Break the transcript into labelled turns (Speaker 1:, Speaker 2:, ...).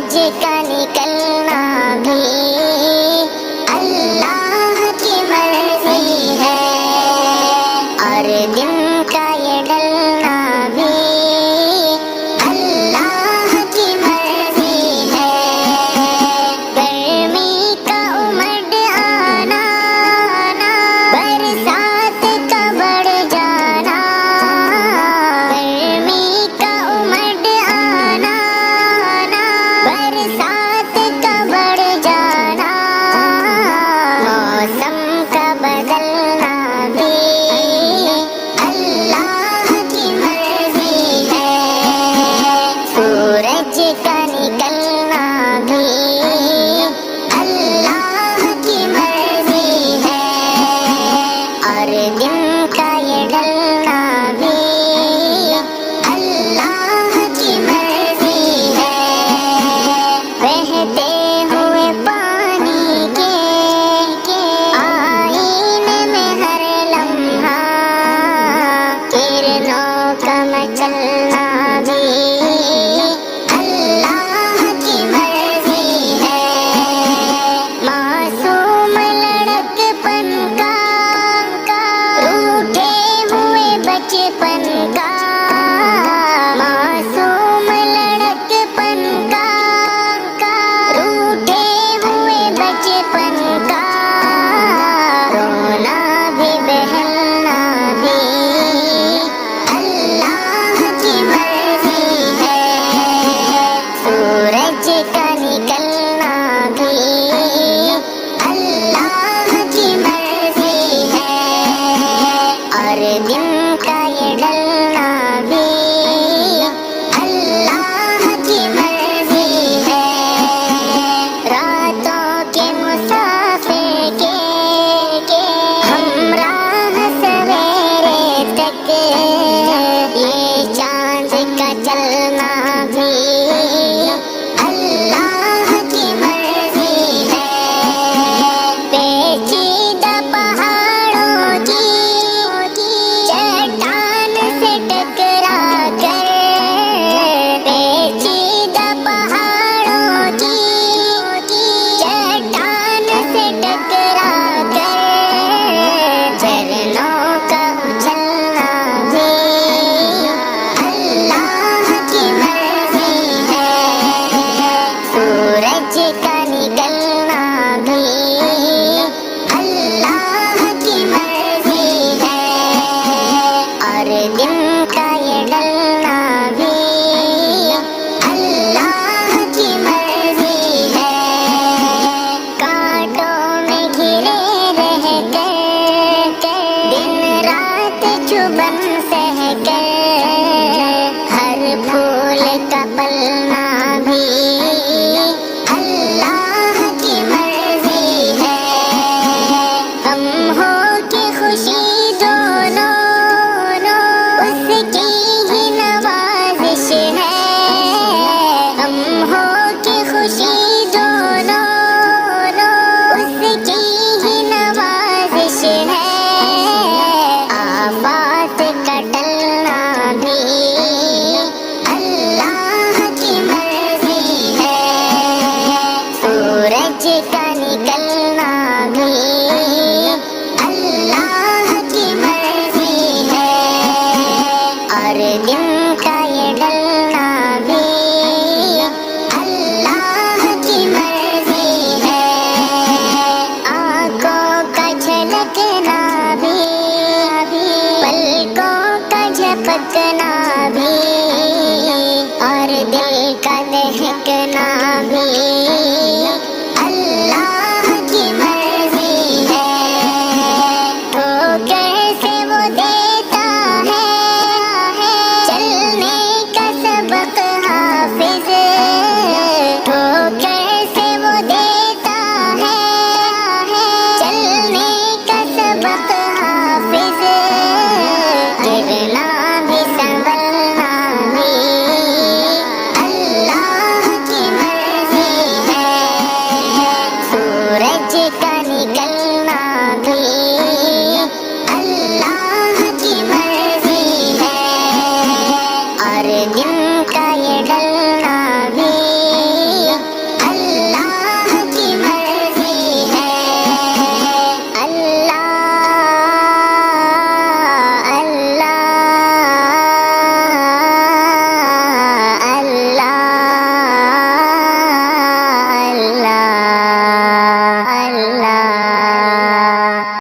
Speaker 1: سورج کا نکلنا بھی اللہ کی مرضی ہے، اور دن کا یہ ڈلنا بھی اللہ کی مرضی ہے۔ گرمی کا امڈ آنا، برسات کا بڑھ جانا، گرمی کا امڈ آنا، برسات کا بڑھ جانا، موسم کا بدلنا بھی اللہ کی مرضی ہے، سورج کا نکلنا بھی اللہ کی مرضی ہے، اور دن کا یہ ڈلنا بھی اللہ کی مرضی ہے۔ بہتے ہوئے پانی کے آئینے میں ہر لمحہ کرنوں کا مچلنا بھی اللہ کی مرضی ہے۔ معصوم لڑکپن کا، روٹھے ہوئے بچپن کا، معصوم لڑکپن کا، روٹھے ہوئے بچپن کا، رونا بھی بہلنا بھی اللہ کی مرضی ہے، سورج کا نکلنا بھی اللہ کی مرضی ہے، اور دن کا یہ ڈلنا بھی اللہ کی مرضی ہے۔ راتوں کے مسافر کے ہمراہ سویرے تک، یہ چاند کا چلنا بھی اللہ کی مرضی ہے۔ پیچیدہ پہاڑوں کی چٹان سے ٹکرا کر، پیچیدہ پہاڑوں کی چٹان سے ٹکرا کر، جھرنوں کا اچھلنا بھی اللہ کی مرضی ہے، سورج کا نکلنا بھی اللہ کی مرضی ہے، اور دن کا یہ ڈلنا بھی اللہ کی مرضی ہے۔ کانٹوں میں گھرے رہ کر، دن رات چبن سہ کر، ہر پھول کا پلنا بھی اللہ کی مرضی ہے۔ غم ہو کہ خوشی دونوں اس کی ہی نوازش ہے، غم ہو کہ خوشی دونوں اس کی ہی نوازش ہے، آفات کا ٹلنا بھی اللہ کی مرضی ہے، سورج کا نکلنا بھی اللہ کی مرضی ہے، اور دن کا یہ ڈلنا بھی اللہ کی مرضی ہے۔ آنکھوں کا جھلکنا بھی، پلکوں کا جھپکنا بھی، اور دل کا دہکنا بھی